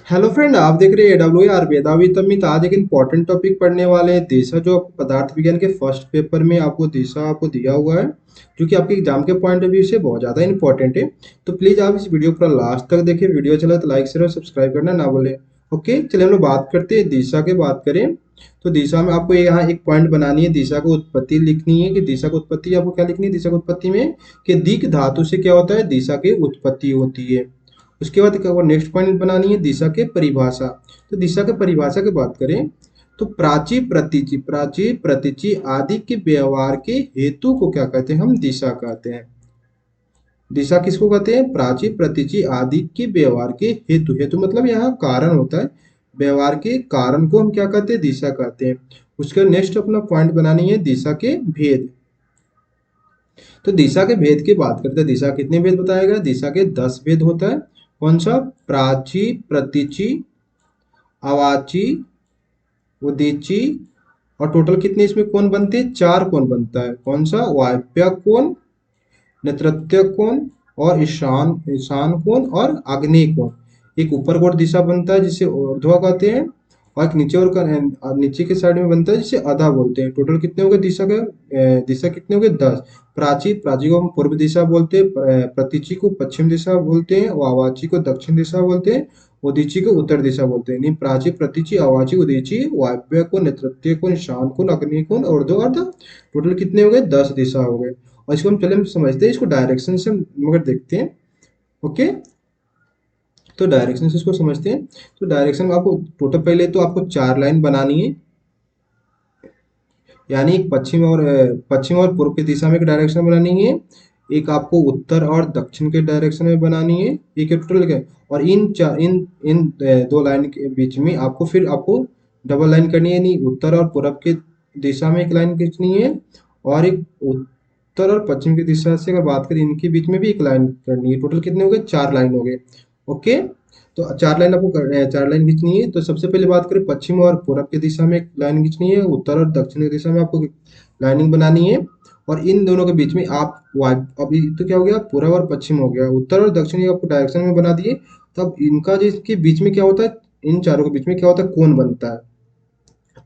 Hello friend, आप देख रहे हैं AWR वेदावी तमित। आज एक इम्पॉर्टेंट टॉपिक पढ़ने वाले हैं दिशा, जो आपको पदार्थ विज्ञान के फर्स्ट पेपर में आपको दिशा आपको दिया हुआ है, जो कि आपके एग्जाम के पॉइंट ऑफ व्यू से बहुत ज़्यादा इंपॉर्टेंट है। तो प्लीज़ आप इस वीडियो को लास्ट तक देखिए। वीडियो चला तो लाइक शेयर और सब्सक्राइब करना ना भूलें। ओके, चलिए हम लोग बात करते हैं दिशा की। बात करें तो दिशा में आपको यहाँ एक पॉइंट बनानी है, दिशा को उत्पत्ति लिखनी है। कि दिशा को उत्पत्ति आपको क्या लिखनी है दिशा को उत्पत्ति में, कि दिक् धातु से क्या होता है, दिशा की उत्पत्ति होती है। उसके बाद क्या हुआ, नेक्स्ट पॉइंट बनानी है दिशा के परिभाषा। तो दिशा के परिभाषा की बात करें तो प्राची प्रतीची आदि के व्यवहार के हेतु को क्या कहते हैं, हम दिशा कहते हैं। दिशा किसको कहते हैं, प्राची प्रतीची आदि के व्यवहार के हेतु। हेतु मतलब यहाँ कारण होता है, व्यवहार के कारण को हम क्या कहते हैं, दिशा कहते हैं। उसके नेक्स्ट अपना पॉइंट बनानी है दिशा के भेद। तो दिशा के भेद की बात करते हैं। दिशा कितने भेद बताया गया, दिशा के 10 भेद होता है। कौन सा, प्राची प्रतीची अवाची उदीची, और टोटल कितने इसमें कोण बनते हैं, 4 कोण बनता है। कौन सा, वायव्य कोण, नैऋत्य कोण और ईशान ईशान कोण और आग्नेय कोण। एक ऊपर कोण दिशा बनता है जिसे ऊर्ध्वा कहते हैं, और एक नीचे नीचे के साइड में बनता है जिसे अधा बोलते हैं। टोटल कितने हो गए दिशा का, दिशा कितने हो गए, 10। प्राची प्राची को हम पूर्व दिशा बोलते हैं, प्रतीची को पश्चिम दिशा बोलते हैं, वावाची को दक्षिण दिशा बोलते हैं, उदीची को उत्तर दिशा बोलते हैं। नहीं, प्राची प्रतीची अवाची उदीची वायव्य को, नैऋत्य को, ईशान को, अग्नि को, ऊर्ध्व अर्ध। टोटल कितने हो गए, 10 दिशा हो गए। और इसको हम चले हम समझते हैं, इसको डायरेक्शन से मगर देखते हैं। ओके, तो डायरेक्शन से इसको समझते हैं। तो डायरेक्शन में आपको टोटल पहले तो आपको 4 लाइन बनानी है, यानी एक पश्चिम और पूर्व की दिशा में एक डायरेक्शन बनानी है, एक आपको उत्तर और दक्षिण के डायरेक्शन में बनानी है। एक टोटल है। और इन 2 लाइन के बीच में आपको फिर आपको डबल लाइन करनी है। नहीं, उत्तर और पूर्व के दिशा में एक लाइन खींचनी है, और एक उत्तर और पश्चिम की दिशा से अगर बात करें इनके बीच में भी एक लाइन करनी है। टोटल कितने हो गए, 4 लाइन हो गए। ओके, तो 4 लाइन आपको 4 लाइन खींचनी है। तो सबसे पहले बात करें, पश्चिम और पूरब की दिशा में एक लाइन खींचनी है, उत्तर और दक्षिण की दिशा में आपको लाइनिंग बनानी है। और इन दोनों के बीच में आप अभी तो क्या हो गया, पूरब और पश्चिम हो गया, उत्तर और दक्षिण आपको डायरेक्शन में बना दिए। तब इनका जिसके बीच में क्या होता है, इन चारों के बीच में क्या होता है, कोण बनता है।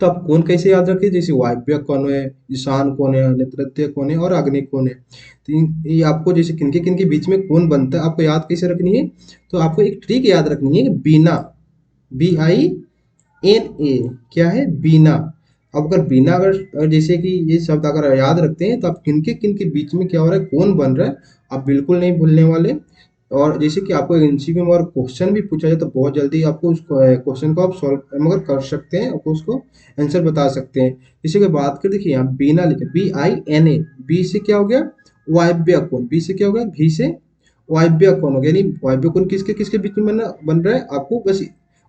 तो आप कोण कैसे याद रखिए, जैसे वायव्य कोण है, ईशान कोण है, नैऋत्य कोण है और आग्नेय कोण है। तो ये आपको जैसे किनके बीच में कोण बनता है आपको याद कैसे रखनी है। तो आपको एक ट्रिक याद रखनी है कि बीना, BINA, क्या है, बीना। अब अगर बीना अगर जैसे कि ये शब्द अगर याद रखते हैं तो आप किनके बीच में क्या हो रहा है, कौन बन रहा है, आप बिल्कुल नहीं भूलने वाले। और जैसे कि आपको एमसीक्यू में और क्वेश्चन भी पूछा जाए तो बहुत जल्दी आपको उस क्वेश्चन को आप सॉल्व मगर कर सकते हैं, आपको उसको आंसर बता सकते हैं। इसी की बात कर, देखिए यहाँ बीना लिखे, BINA। बी से क्या हो गया, वायव्य कोण। बी से क्या हो गया, भी से वायव्य कोण हो गया। यानी वायव्य कोण किसके किसके बीच में बन रहा है, आपको बस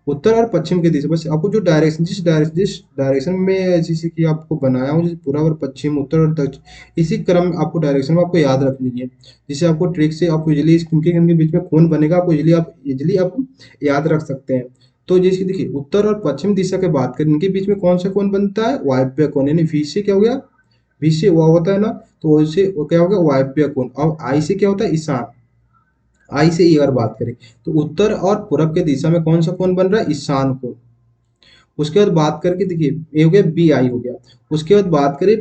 उत्तर और पश्चिम के दिशा, बस आपको जो डायरेक्शन जिस डायरेक्शन में जैसे कि आपको बनाया हूँ, जैसे पूर्व और पश्चिम, उत्तर और दक्षिण, इसी क्रम में आपको डायरेक्शन में आपको याद रखनी है। जिससे आपको ट्रिक से आप इजिली इनके बीच में कौन बनेगा आपको इजिली आप याद रख सकते हैं। तो जैसे देखिए, उत्तर और पश्चिम दिशा की बात करें, इनके बीच में कौन सा कौन बनता है, वायव्य कोण। यानी वी से क्या हो गया, वी से वो होता है ना, तो वैसे वो क्या हो गया, वायव्य कोण। अब आई से क्या होता है, ईशान। आई से अगर बात करें तो उत्तर और पूरब के दिशा में कौन सा कोण बन रहा है, ईशान कोण। उसके बाद बात करके देखिए, ए हो गया, BI हो गया। उसके बाद बात करें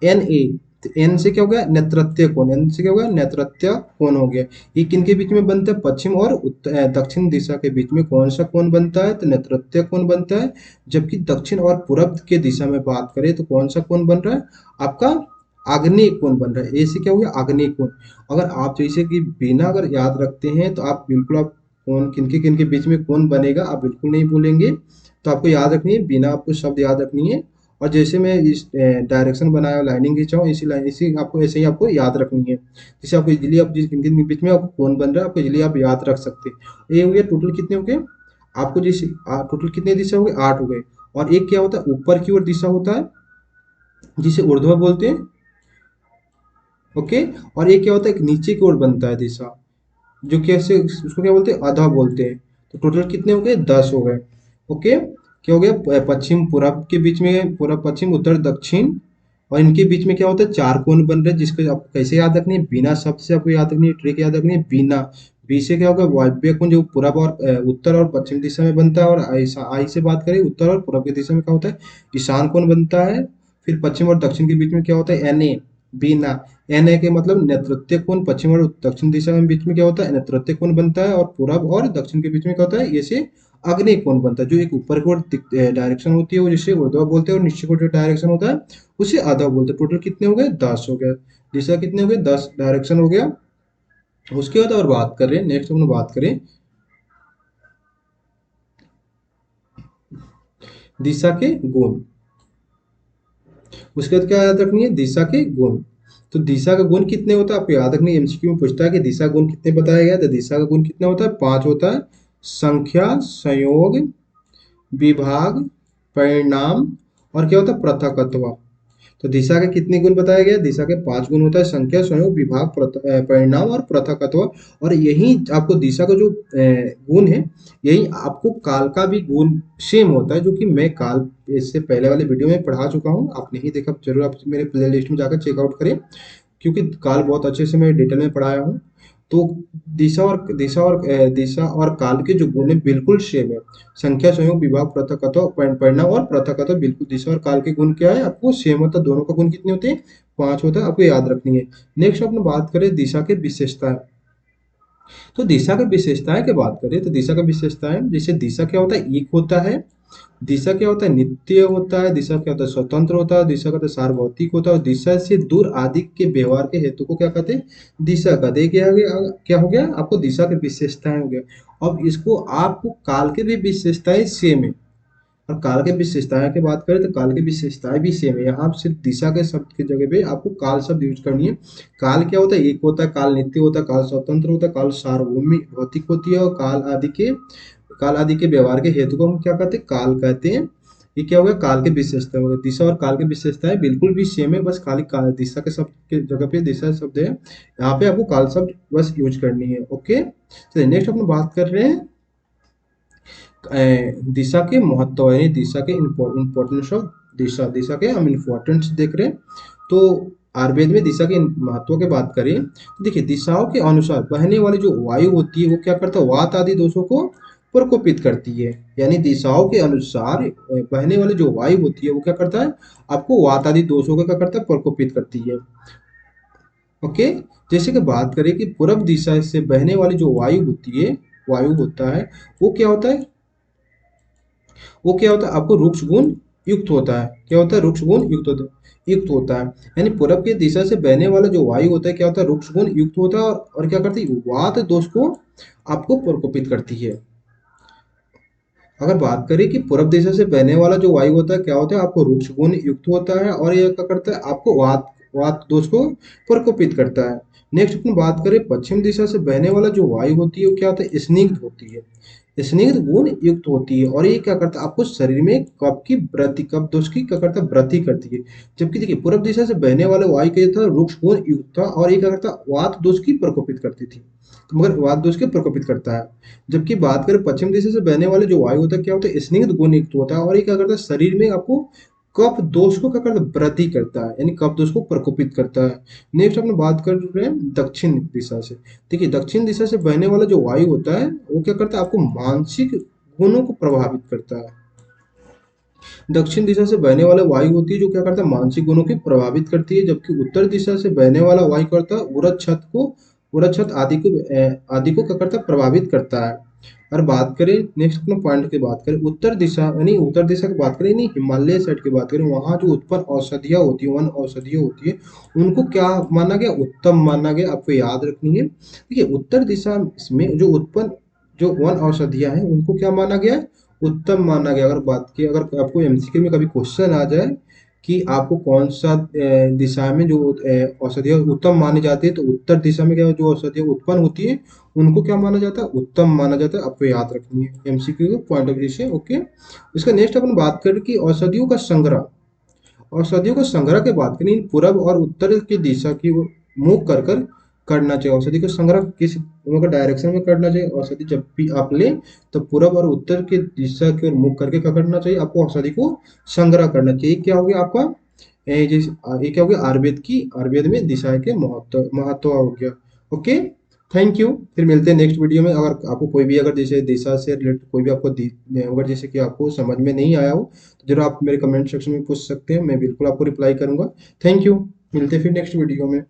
NA, तो एन से क्या हो गया, नैऋत्य कोण। एन से क्या हो गया, नैऋत्य कोण हो गया। ये किनके बीच में बनता है, पश्चिम और दक्षिण दिशा के बीच में कौन सा कोण बनता है, तो नैऋत्य कोण बनता है। जबकि दक्षिण और पूरब के दिशा में बात करें तो कौन सा कोण बन रहा है, आपका आग्नेय कोण बन रहा है। ए से क्या हो गया, आग्नेय कोण। अगर आप जैसे कि बिना अगर याद रखते हैं तो आप बिल्कुल आप कौन किनके बीच में कौन बनेगा आप बिल्कुल नहीं भूलेंगे। तो आपको याद रखनी है, बिना आपको शब्द याद रखनी है। और जैसे मैं इस डायरेक्शन बनाया, लाइनिंग खींचा इसी लाइन इसी आपको ऐसे ही आपको याद रखनी है। जिससे आपको इजीली आप जिस इनके बीच में आपको कौन बन रहा है आपको इजीली आप याद रख सकते हैं। ये हो गया, टोटल कितने हो गए आपको, जैसे टोटल कितने दिशा हो गए, 8 हो गए। और एक क्या होता है, ऊपर की ओर दिशा होता है जिसे ऊर्ध्वा बोलते हैं। ओके, और एक क्या होता है, एक नीचे की ओर बनता है दिशा, जो कैसे उसको क्या बोलते हैं, अधा बोलते हैं। तो टोटल कितने हो गए, 10 हो गए। ओके, क्या हो गया, पश्चिम पूरब के बीच में, पूरब पश्चिम उत्तर दक्षिण, और इनके बीच में क्या होता है, 4 कोण बन रहे हैं। जिसको आपको कैसे याद रखनी है, बिना शब्द से आपको याद रखनी है, ट्रिक याद रखनी है, बिना। बी से क्या होगा, वायव्य कुंज जो पूरब और उत्तर और पश्चिम दिशा में बनता है। और आई से बात करें, उत्तर और पूर्व की दिशा में क्या होता है, ईशान कोण बनता है। फिर पश्चिम और दक्षिण के बीच में क्या होता है, N A, Bina. N A के मतलब नैऋत्य कोण, पश्चिम और दक्षिण दिशा में बीच में क्या होता है, नैऋत्य कोण बनता है। और पूरब और दक्षिण के बीच में क्या होता है, ये से अग्नि कोण बनता है। जो एक ऊपर की ओर डायरेक्शन होती है वो जिसे ऊर्ध्वा बोलते हैं, और नीचे की ओर डायरेक्शन होता है उसे अधः बोलते हैं। टोटल कितने हो गए, 10 हो गए। दिशा कितने हो गए, 10 डायरेक्शन हो गया। उसके बाद और बात कर रहे हैं, नेक्स्ट हम बात करें दिशा के गुण। उसके बाद क्या याद रखनी है, दिशा के गुण। तो दिशा का गुण कितने होता है आपको याद रखनी है। एमसीक्यू में पूछता है कि दिशा गुण कितने बताया गया, तो दिशा का गुण कितना होता है, 5 होता है। संख्या, संयोग, विभाग, परिणाम, और क्या होता है, पृथकत्व। तो दिशा के कितने गुण बताया गया, दिशा के 5 गुण होता है। संख्या, संयोग, विभाग, परिणाम और पृथकत्व। और यही आपको दिशा का जो गुण है, यही आपको काल का भी गुण सेम होता है, जो कि मैं काल इससे पहले वाले वीडियो में पढ़ा चुका हूँ। आप नहीं देखा जरूर आप मेरे प्ले लिस्ट में जाकर चेकआउट करें, क्योंकि काल बहुत अच्छे से मैं डिटेल में पढ़ाया हूँ। तो दिशा और काल के जो गुण है बिल्कुल सेम है। संख्या, संयोग, विभाग, पृथकत्व, परिणाम और पृथकत्व, बिल्कुल दिशा और काल के गुण क्या है, आपको सेम होता है। दोनों का गुण कितने होते हैं, 5 होता है, आपको याद रखनी है। नेक्स्ट अपन बात करें दिशा के विशेषताएं। तो दिशा की विशेषताएं की बात करें, तो दिशा का विशेषताएं, जैसे दिशा क्या होता है, एक होता है। दिशा क्या होता है, नित्य होता है। दिशा क्या होता है, स्वतंत्र होता है। दिशा का होता है सार्वभौतिक होता है। और दिशा से दूर आदि के व्यवहार के हेतु को क्या कहते हैं, दिशा कहते हैं। क्या हो गया आपको, दिशा की विशेषताएं हो गया। अब इसको आपको काल के भी विशेषताएं सेम है। और काल के विशेषताएं की बात करें, तो काल की विशेषताएं भी सेम है। यहाँ सिर्फ दिशा के शब्द की जगह पे आपको काल शब्द यूज करनी है। काल क्या होता है, एक होता है। काल नित्य होता है, काल स्वतंत्र होता है, काल सार्वभौमिक भौतिक होती है। और काल आदि के व्यवहार के हेतु को हम क्या कहते हैं, काल कहते हैं। ये क्या हो गया, काल के विशेषता हो गया। दिशा और काल की विशेषताएं बिल्कुल भी सेम है, बस खाली दिशा के शब्द के जगह पे दिशा शब्द है, यहाँ पे आपको काल शब्द बस यूज करनी है। ओके, तो नेक्स्ट अपन बात कर रहे हैं दिशा के महत्व, यानी दिशा के इम्पोर्टेंस ऑफ दिशा। दिशा के हम इम्पोर्टेंस देख रहे हैं। तो आयुर्वेद में दिशा के महत्व की बात करें, तो देखिए दिशाओं के अनुसार बहने वाली जो वायु होती है वो क्या करता है, वात आदि दोषों को प्रकोपित करती है। यानी दिशाओं के अनुसार बहने वाली जो वायु होती है वो क्या करता है, आपको वात आदि दोषों को क्या करता है, प्रकोपित करती है। ओके, जैसे कि बात करें कि पूर्व दिशा से बहने वाली जो वायु होती है, वायु होता है, वो क्या होता है, वो क्या होता है, आपको रुक्ष गुण युक्त होता है। क्या होता है, रुक्ष गुण युक्त होता है। यानी पूरब की दिशा से बहने वाला जो वायु होता है क्या होता है, रुक्ष गुण युक्त होता है। और क्या करती है, वात दोष को आपको प्रकोपित करती है। अगर बात करें कि पूर्व दिशा से बहने वाला जो वायु होता है क्या होता है, आपको रुक्ष गुण युक्त होता है। और यह क्या करता है, आपको वात वात दोष को प्रकोपित करता है। नेक्स्ट अपन बात करें पश्चिम दिशा से बहने वाला जो वायु होती है वो क्या होता है, स्निग्ध होती है। स्निग्ध गुण युक्त होती है। और ये क्या करता है, आपको शरीर में कफ की वृद्धि, कफ दोष की क्या करता है, वृद्धि करती है। जबकि देखिए पूर्व दिशा से बहने वाले वायु क्या था, रुक्ष गुण युक्त था। और ये क्या करता है, वात दोष की प्रकोपित करती थी। तो मगर वात दोष के प्रकोपित करता है। जबकि बात करें पश्चिम दिशा से बहने वाले जो वायु होता है क्या होता है, स्निग्ध गुण युक्त होता है। और ये क्या करता है, शरीर में आपको कफ दोष को क्या करता है, वृद्धि करता है, यानी कफ दोष को प्रकोपित करता है। नेक्स्ट अपन बात कर रहे हैं दक्षिण दिशा से। देखिए दक्षिण दिशा से बहने वाला जो वायु होता है वो क्या करता है, आपको मानसिक गुणों को प्रभावित करता है। दक्षिण दिशा से बहने वाला वायु होती है जो क्या करता है, मानसिक गुणों की प्रभावित करती है। जबकि उत्तर दिशा से बहने वाला वायु करता है उरज छत आदि को क्या करता है, प्रभावित करता है। और बात करें नेक्स्ट अपना पॉइंट की बात करें, उत्तर दिशा की बात करें, यानी हिमालय साइड की बात करें, वहाँ जो उत्पन्न औषधियाँ होती है, वन औषधियाँ होती है, उनको क्या माना गया, उत्तम माना गया। आपको याद रखनी है। देखिए उत्तर दिशा में जो वन औषधियाँ हैं उनको क्या माना गया है, उत्तम माना गया। अगर आपको एमसीक्यू में कभी क्वेश्चन आ जाए कि आपको कौन सा दिशा में जो औषधियाँ उत्तम मानी जाती है, तो उत्तर दिशा में क्या जो औषधियाँ उत्पन्न होती है उनको क्या माना जाता है, उत्तम माना जाता है। आपको याद रखनी है एमसीक्यू पॉइंट ऑफ व्यू से। ओके, इसका नेक्स्ट अपन बात करें कि औषधियों का संग्रह की बात करें, पूर्व और उत्तर की दिशा की ओर मुख कर कर करना चाहिए। औषधि का संग्रह किस मतलब डायरेक्शन में करना चाहिए, औषधि जब भी आप लें तो पूर्व और उत्तर की दिशा की ओर मुख करके क्या करना चाहिए, आपको औषधि को संग्रह करना चाहिए। क्या हो गया आपका ये क्या हो गया, आयुर्वेद में दिशा के महत्व हो गया। Okay, thank you. फिर मिलते हैं नेक्स्ट वीडियो में। अगर आपको कोई भी, अगर जैसे दिशा से रिलेटेड कोई भी आपको अगर जैसे कि आपको समझ में नहीं आया हो तो जरूर आप मेरे कमेंट सेक्शन में पूछ सकते हैं, मैं बिल्कुल आपको रिप्लाई करूंगा। Thank you. मिलते हैं फिर नेक्स्ट वीडियो में।